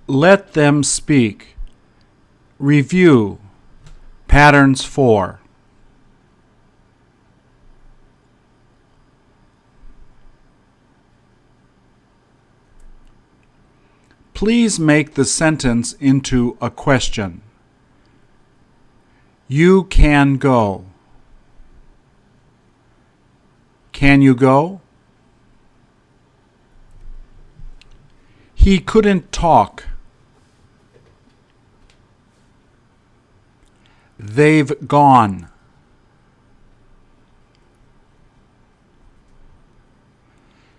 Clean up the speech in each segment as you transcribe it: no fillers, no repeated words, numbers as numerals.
Let them speak. Review. Patterns 4. Please make the sentence into a question. You can go. Can you go? He couldn't talk. They've gone.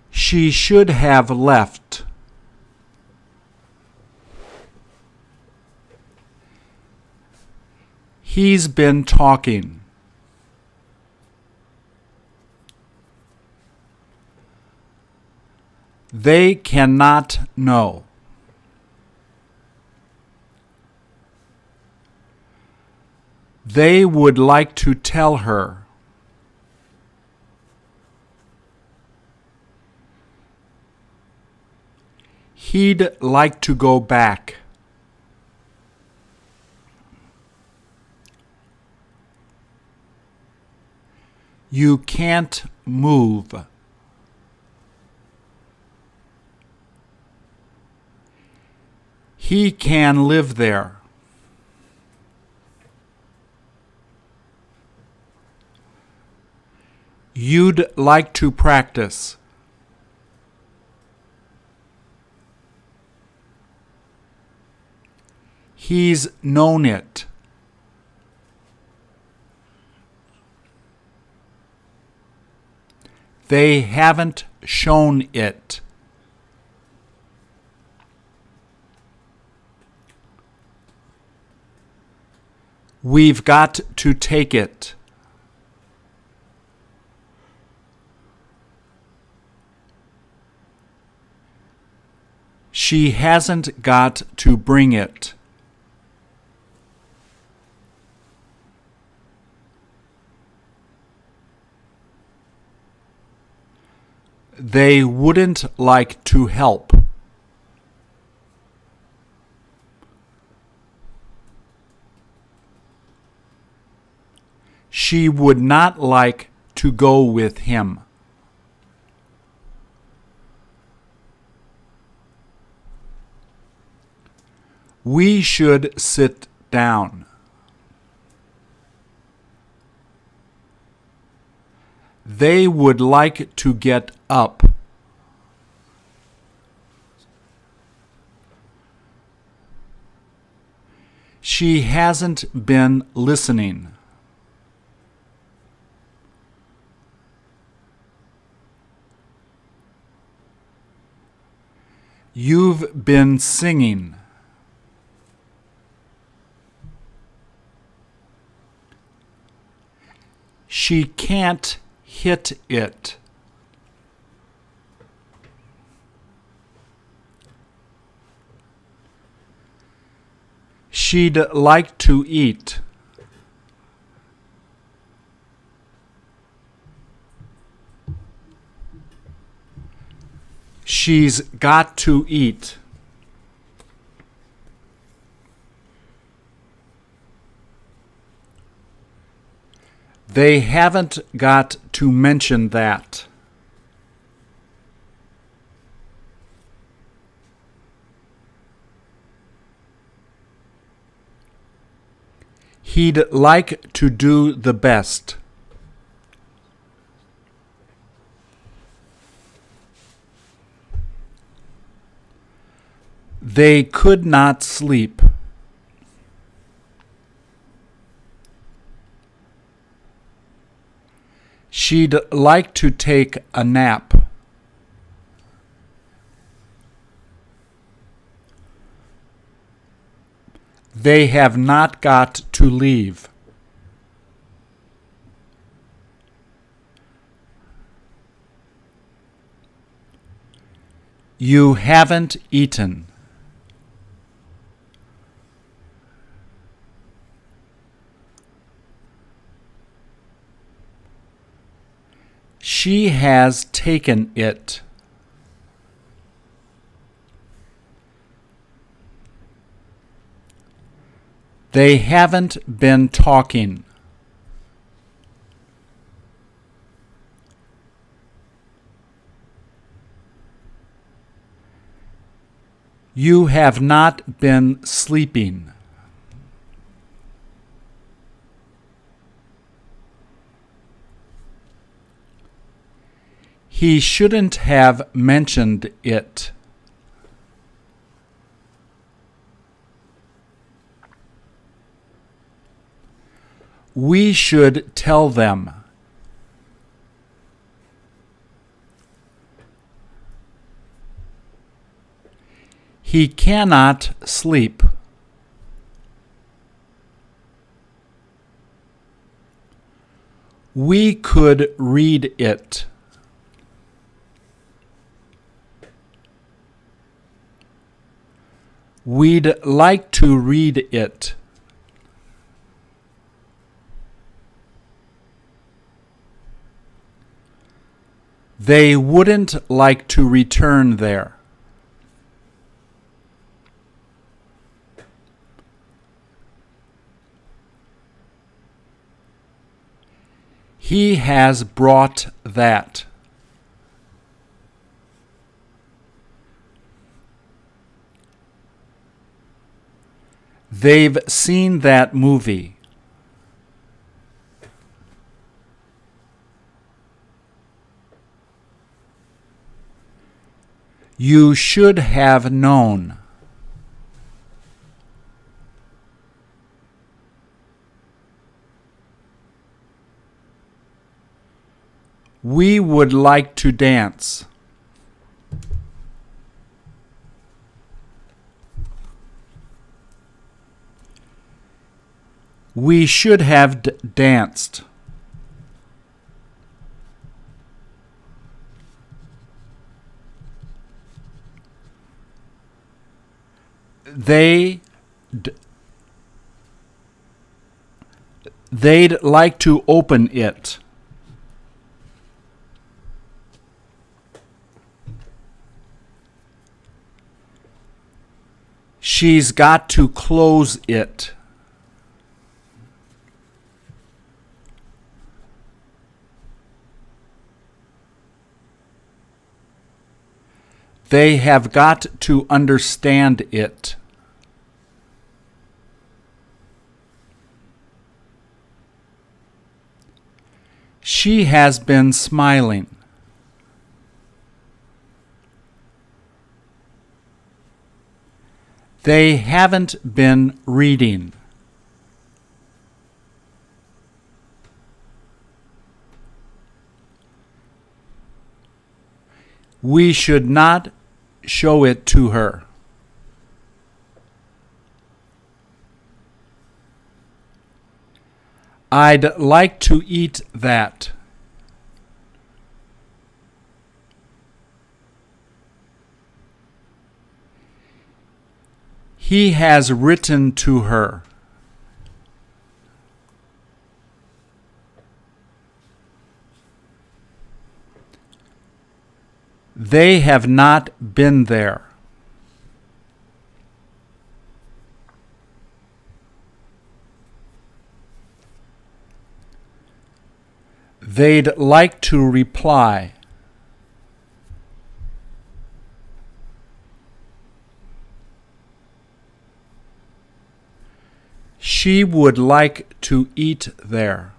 She should have left. He's been talking. They cannot know. They would like to tell her. He'd like to go back. You can't move. He can live there. You'd like to practice. He's known it. They haven't shown it. We've got to take it. She hasn't got to bring it. They wouldn't like to help. She would not like to go with him. We should sit down. They would like to get up. She hasn't been listening. You've been singing. She can't hit it. She'd like to eat. She's got to eat. They haven't got to mention that. He'd like to do the best. They could not sleep. She'd like to take a nap. They have not got to leave. You haven't eaten. She has taken it. They haven't been talking. You have not been sleeping. He shouldn't have mentioned it. We should tell them. He cannot sleep. We could read it. We'd like to read it. They wouldn't like to return there. He has brought that. They've seen that movie. You should have known. We would like to dance. We should have danced. They'd like to open it. She's got to close it. They have got to understand it. She has been smiling. They haven't been reading. We should not show it to her. I'd like to eat that. He has written to her. They have not been there. They'd like to reply. She would like to eat there.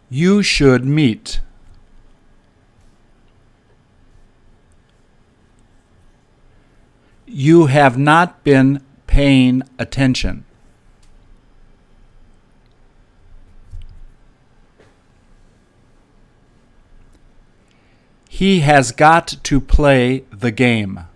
You should meet. You have not been paying attention. He has got to play the game.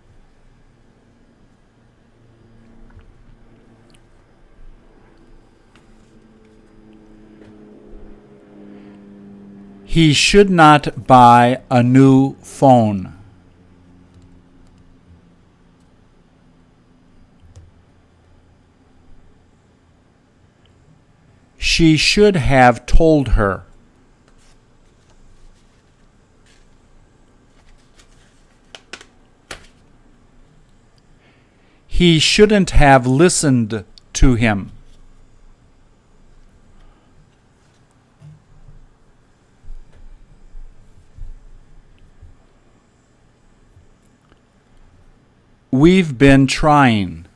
He should not buy a new phone. She should have told her. He shouldn't have listened to him. We've been trying.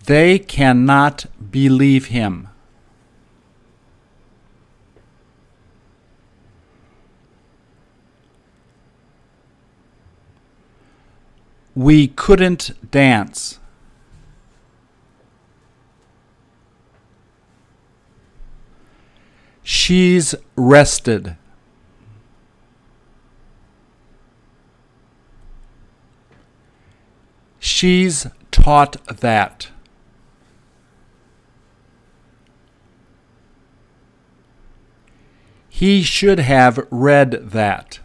They cannot believe him. We couldn't dance. She's rested. She's taught that. He should have read that.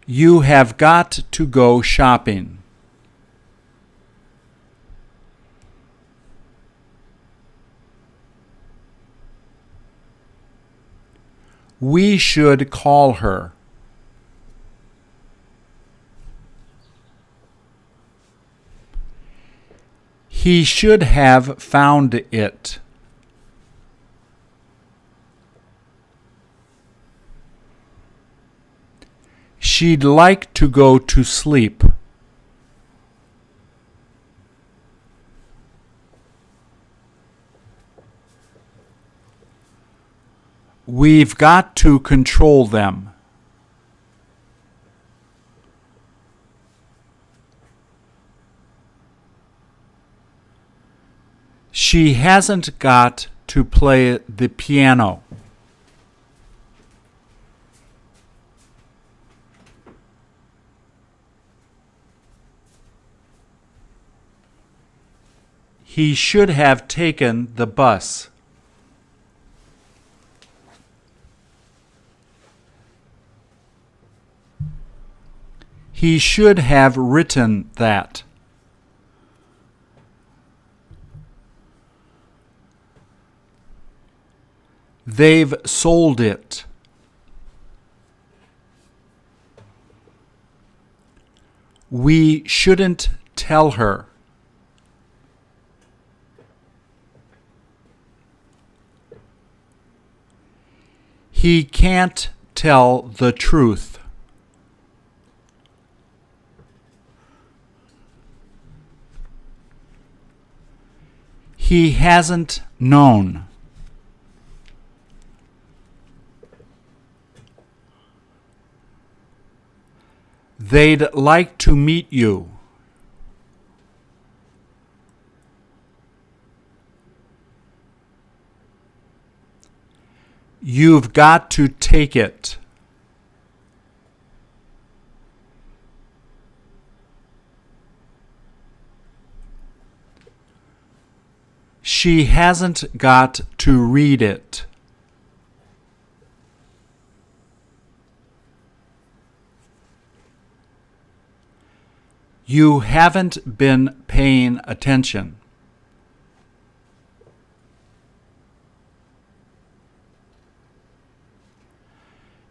You have got to go shopping. We should call her. He should have found it. She'd like to go to sleep. We've got to control them. She hasn't got to play the piano. He should have taken the bus. He should have written that. They've sold it. We shouldn't tell her. He can't tell the truth. He hasn't known. They'd like to meet you. You've got to take it. She hasn't got to read it. You haven't been paying attention.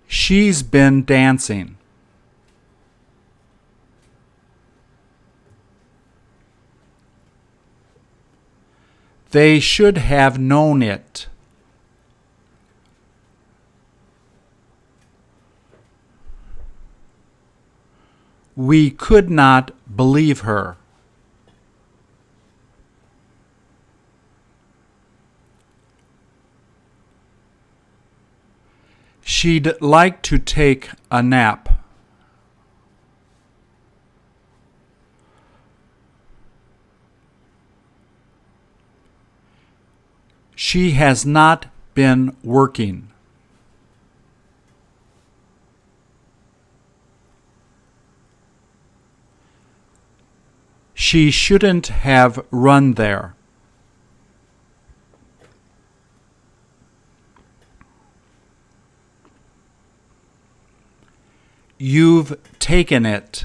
She's been dancing. They should have known it. We could not believe her. She'd like to take a nap. She has not been working. She shouldn't have run there. You've taken it.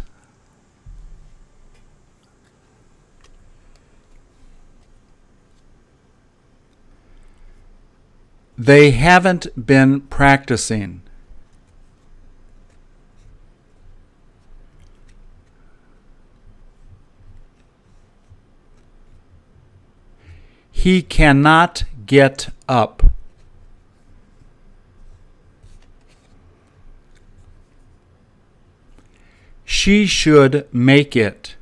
They haven't been practicing. He cannot get up. She should make it.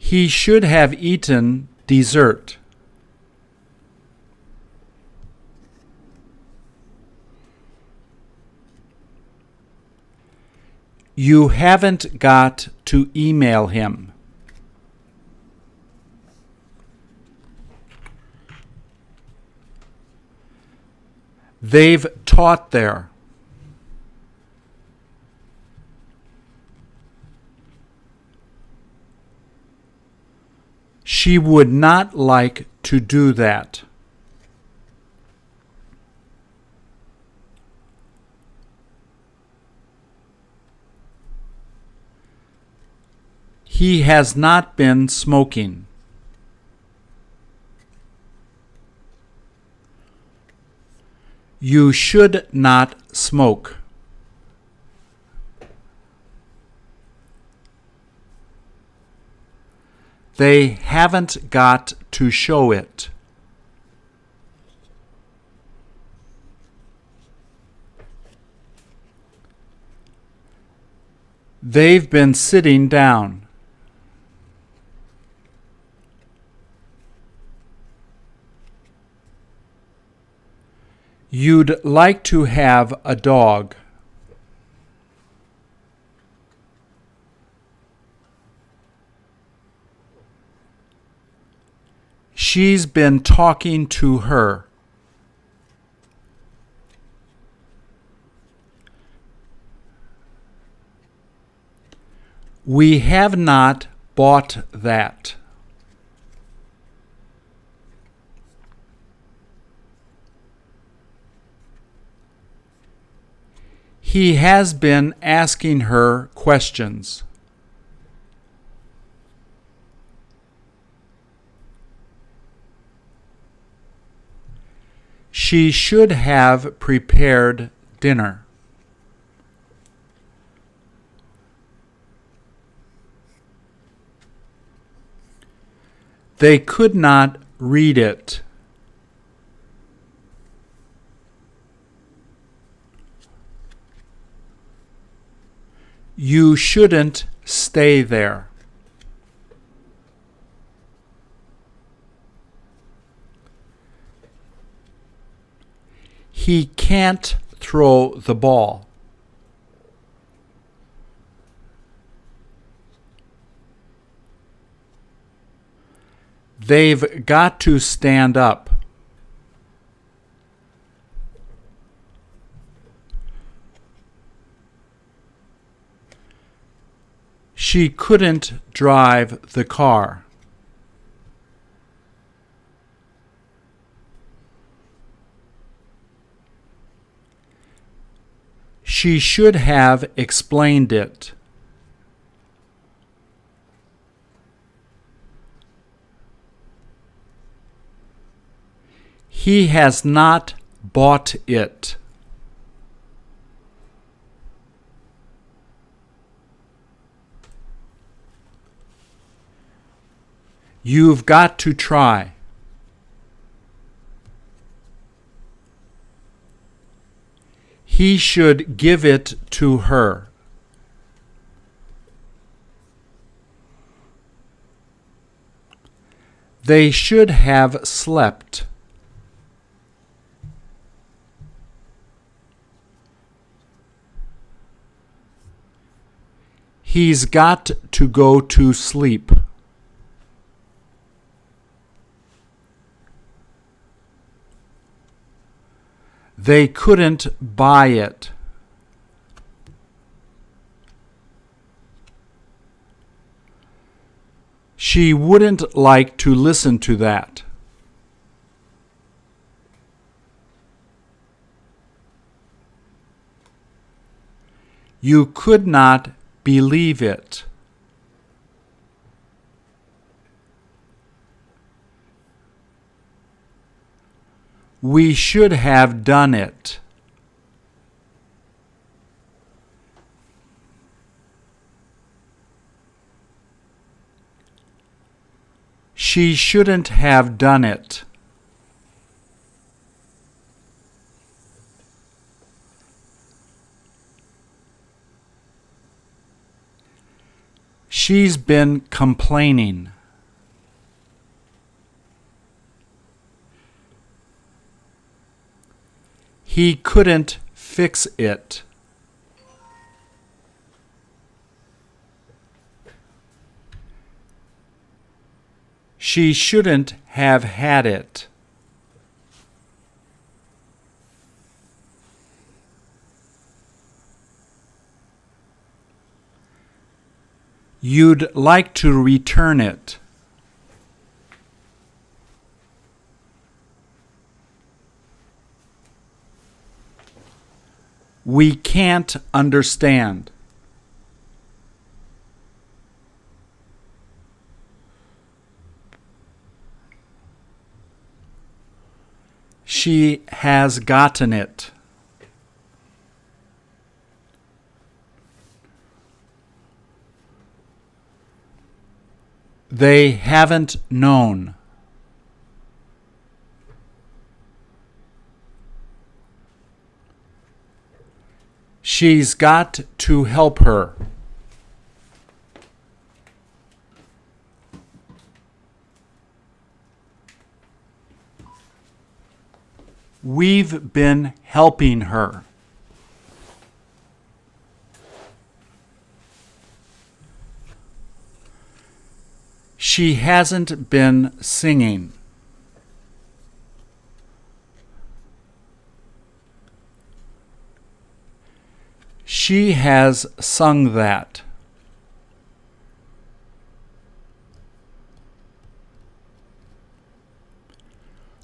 He should have eaten dessert. You haven't got to email him. They've taught there. She would not like to do that. He has not been smoking. You should not smoke. They haven't got to show it. They've been sitting down. You'd like to have a dog. She's been talking to her. We have not bought that. He has been asking her questions. She should have prepared dinner. They could not read it. You shouldn't stay there. He can't throw the ball. They've got to stand up. She couldn't drive the car. She should have explained it. He has not bought it. You've got to try. He should give it to her. They should have slept. He's got to go to sleep. They couldn't buy it. She wouldn't like to listen to that. You could not believe it. We should have done it. She shouldn't have done it. She's been complaining. He couldn't fix it. She shouldn't have had it. You'd like to return it. We can't understand. She has gotten it. They haven't known. She's got to help her. We've been helping her. She hasn't been singing. She has sung that.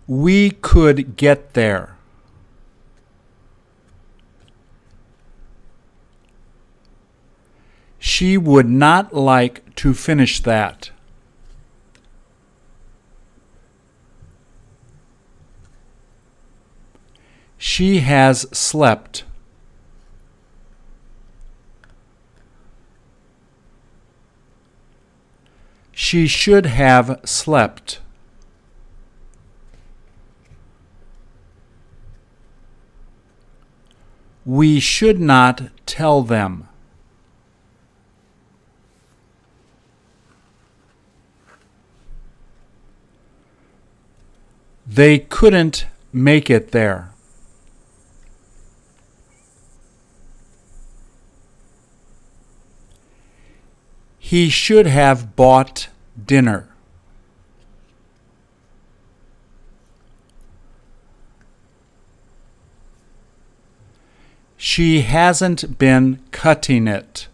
We could get there. She would not like to finish that. She has slept. She should have slept. We should not tell them. They couldn't make it there. He should have bought dinner. She hasn't been cutting it.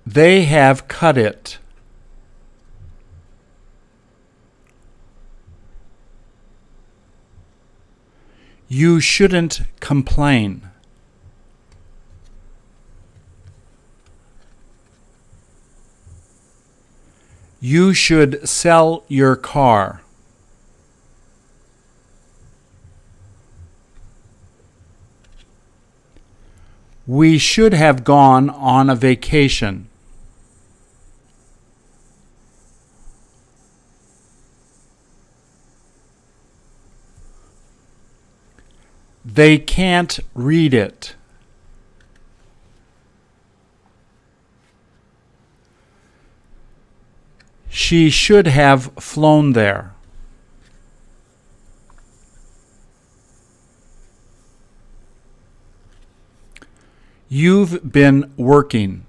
They have cut it. You shouldn't complain. You should sell your car. We should have gone on a vacation. They can't read it. She should have flown there. You've been working.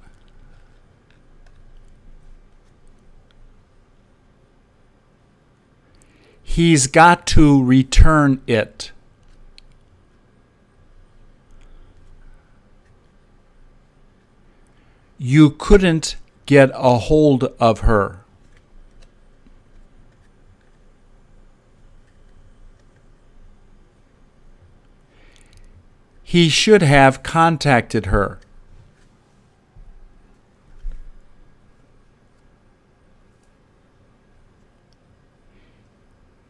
He's got to return it. You couldn't get a hold of her. He should have contacted her.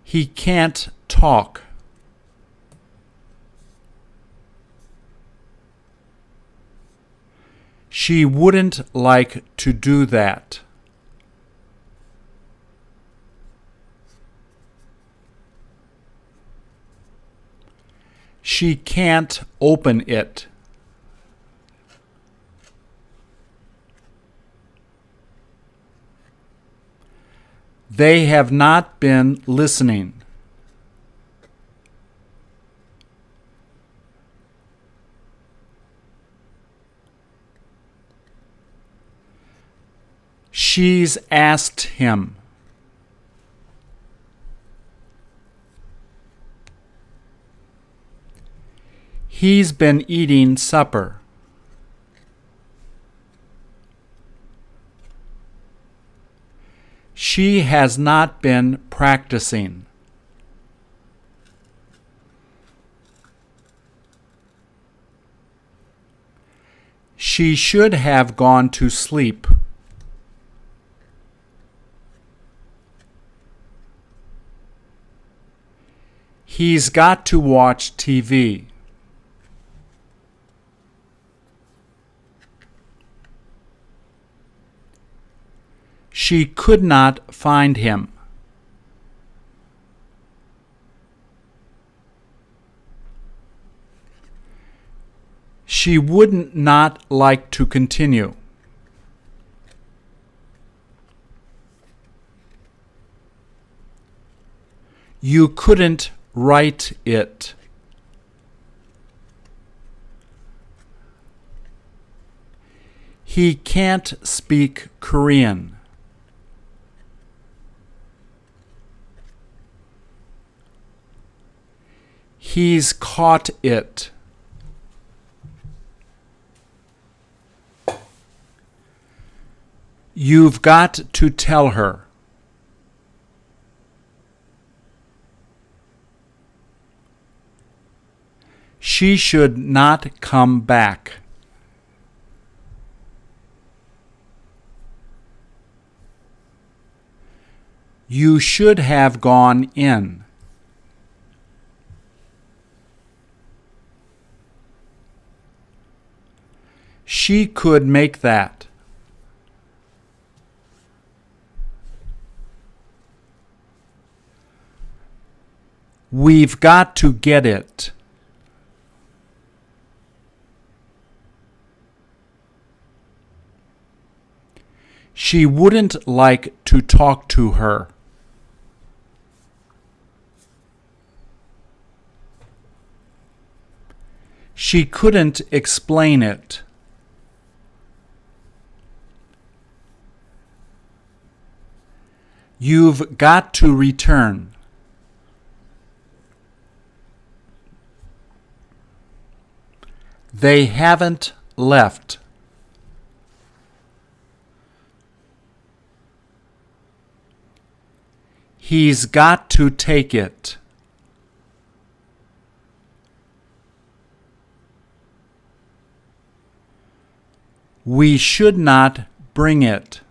He can't talk. She wouldn't like to do that. She can't open it. They have not been listening. She's asked him. He's been eating supper. She has not been practicing. She should have gone to sleep. He's got to watch TV. She could not find him. She would not like to continue. You couldn't write it. He can't speak Korean. He's caught it. You've got to tell her. She should not come back. You should have gone in. She could make that. We've got to get it. She wouldn't like to talk to her. She couldn't explain it. You've got to return. They haven't left. He's got to take it. We should not bring it.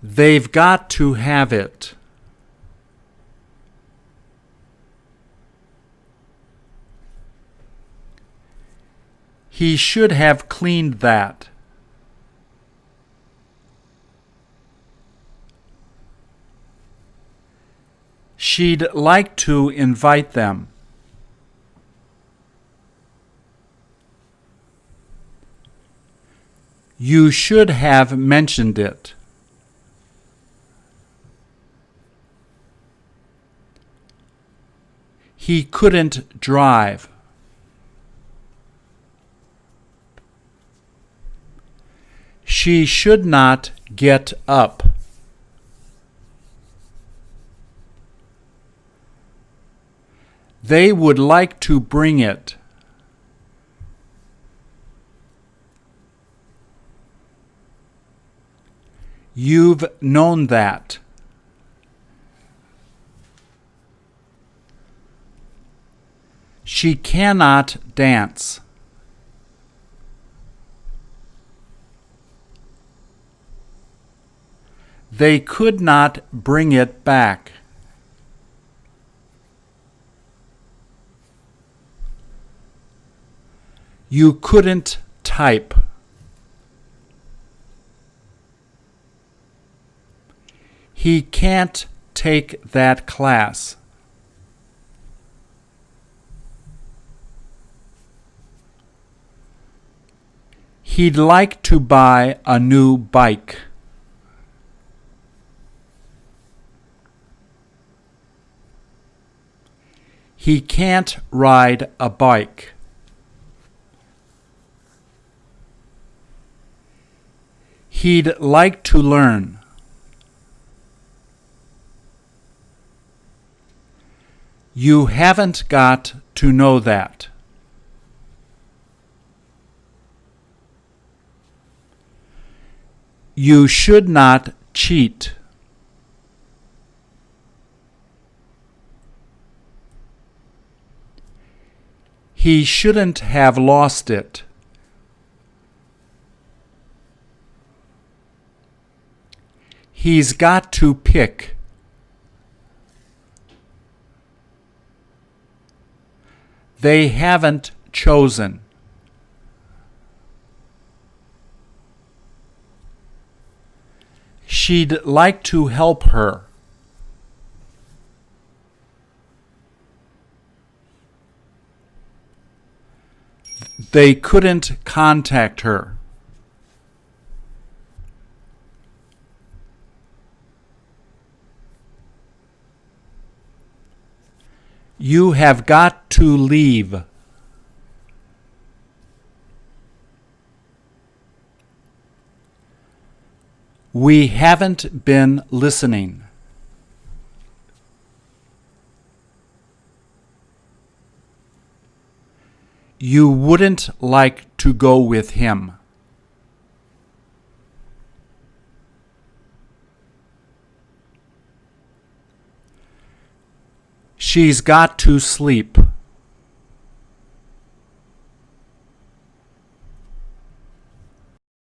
They've got to have it. He should have cleaned that. She'd like to invite them. You should have mentioned it. He couldn't drive. She should not get up. They would like to bring it. You've known that. She cannot dance. They could not bring it back. You couldn't type. He can't take that class. He'd like to buy a new bike. He can't ride a bike. He'd like to learn. You haven't got to know that. You should not cheat. He shouldn't have lost it. He's got to pick. They haven't chosen. She'd like to help her. They couldn't contact her. You have got to leave. We haven't been listening. You wouldn't like to go with him. She's got to sleep.